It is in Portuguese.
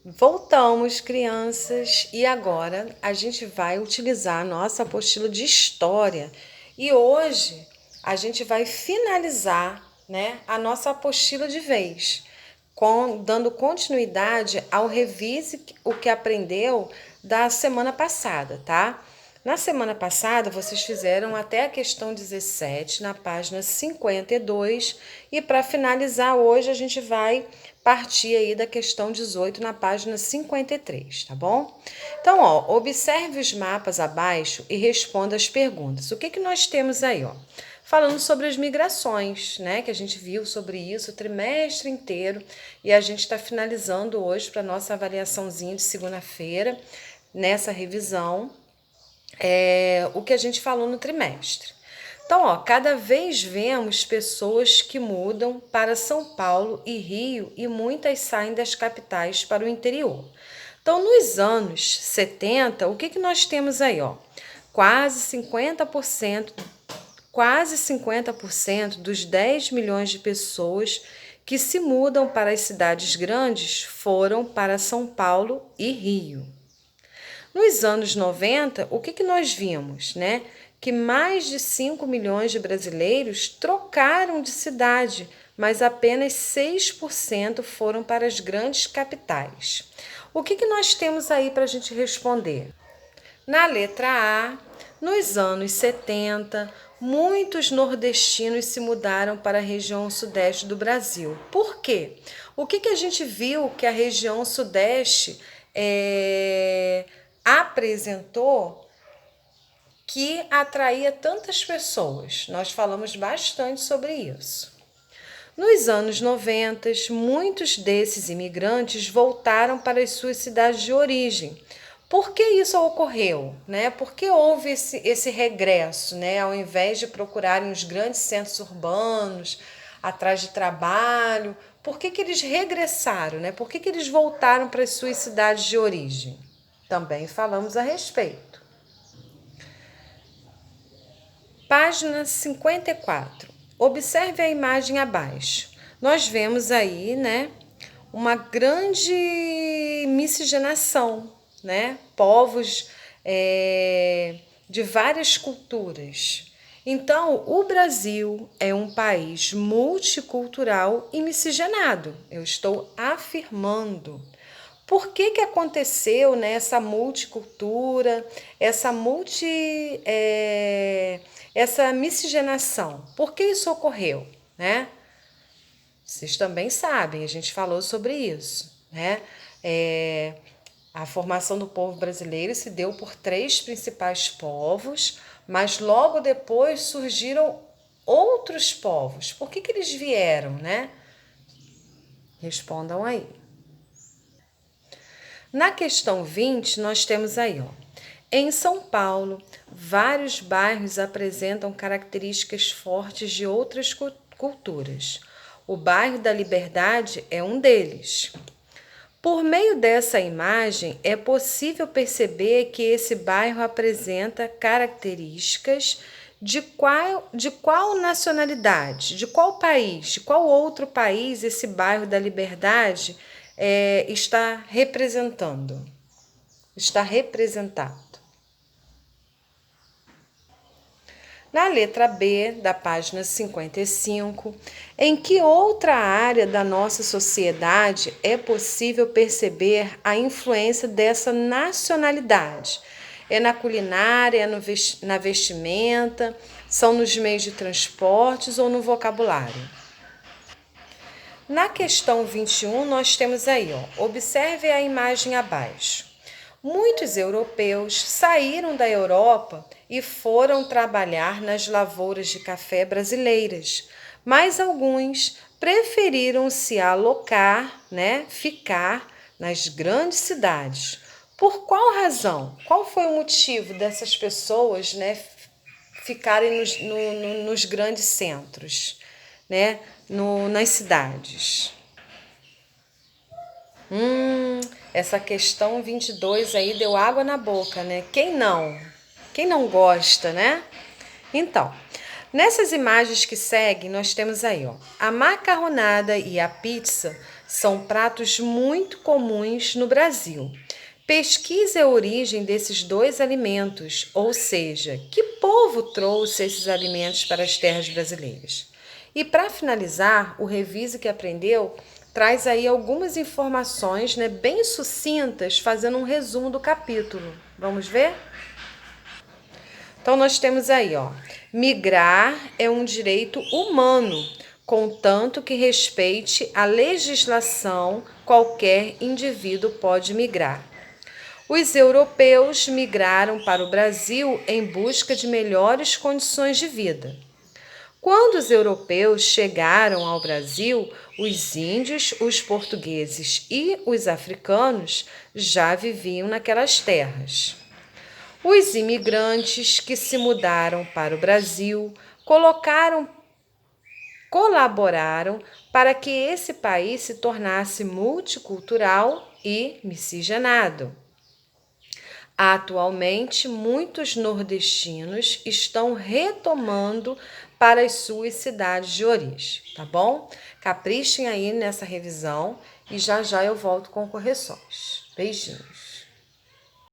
Voltamos, crianças, e agora a gente vai utilizar a nossa apostila de história. E hoje a gente vai finalizar, né, a nossa apostila de vez, dando continuidade ao revise o que aprendeu da semana passada, tá? Na semana passada, vocês fizeram até a questão 17, na página 52, e para finalizar hoje a gente vai partir aí da questão 18 na página 53, tá bom? Então, ó, observe os mapas abaixo e responda as perguntas. O que nós temos aí, ó? Falando sobre as migrações, né? Que a gente viu sobre isso o trimestre inteiro e a gente está finalizando hoje para nossa avaliaçãozinha de segunda-feira, nessa revisão, o que a gente falou no trimestre. Então, ó, cada vez vemos pessoas que mudam para São Paulo e Rio e muitas saem das capitais para o interior. Então, nos anos 70, o que nós temos aí, ó? Quase 50% dos 10 milhões de pessoas que se mudam para as cidades grandes foram para São Paulo e Rio. Nos anos 90, o que nós vimos, né? Que mais de 5 milhões de brasileiros trocaram de cidade, mas apenas 6% foram para as grandes capitais. O que nós temos aí para a gente responder? Na letra A, nos anos 70, muitos nordestinos se mudaram para a região sudeste do Brasil. Por quê? O que a gente viu que a região sudeste apresentou que atraía tantas pessoas? Nós falamos bastante sobre isso. Nos anos 90, muitos desses imigrantes voltaram para as suas cidades de origem. Por que isso ocorreu? Né? Por que houve esse regresso? Né? Ao invés de procurarem os grandes centros urbanos, atrás de trabalho, por que eles regressaram? Né? Por que eles voltaram para as suas cidades de origem? Também falamos a respeito. Página 54. Observe a imagem abaixo. Nós vemos aí, né, uma grande miscigenação, né? Povos de várias culturas. Então, o Brasil é um país multicultural e miscigenado. Eu estou afirmando. Por que aconteceu, né, essa multicultura, essa miscigenação? Por que isso ocorreu, né? Vocês também sabem, a gente falou sobre isso, né? A formação do povo brasileiro se deu por 3 principais povos, mas logo depois surgiram outros povos. Por que eles vieram, né? Respondam aí. Na questão 20, nós temos aí, ó. Em São Paulo, vários bairros apresentam características fortes de outras culturas. O bairro da Liberdade é um deles. Por meio dessa imagem, é possível perceber que esse bairro apresenta características de qual nacionalidade, de qual país, de qual outro país esse bairro da Liberdade está representado. Na letra B da página 55, em que outra área da nossa sociedade é possível perceber a influência dessa nacionalidade? É na culinária, é na vestimenta, são nos meios de transportes ou no vocabulário? Na questão 21, nós temos aí, ó, observe a imagem abaixo. Muitos europeus saíram da Europa e foram trabalhar nas lavouras de café brasileiras, mas alguns preferiram se alocar, né, ficar nas grandes cidades. Por qual razão? Qual foi o motivo dessas pessoas, né, ficarem nos grandes centros, né, nas cidades? Essa questão 22 aí deu água na boca, né? Quem não? Quem não gosta, né? Então, Nessas imagens que seguem, nós temos aí, ó, a macarronada e a pizza são pratos muito comuns no Brasil. Pesquise a origem desses dois alimentos, ou seja, que povo trouxe esses alimentos para as terras brasileiras. E para finalizar, o Revise que Aprendeu traz aí algumas informações, né, bem sucintas, fazendo um resumo do capítulo. Vamos ver? Então, nós temos aí, ó, migrar é um direito humano, contanto que respeite a legislação, qualquer indivíduo pode migrar. Os europeus migraram para o Brasil em busca de melhores condições de vida. Quando os europeus chegaram ao Brasil, os índios, os portugueses e os africanos já viviam naquelas terras. Os imigrantes que se mudaram para o Brasil colaboraram para que esse país se tornasse multicultural e miscigenado. Atualmente, muitos nordestinos estão retomando para as suas cidades de origem, tá bom? Caprichem aí nessa revisão e já já eu volto com correções. Beijinhos!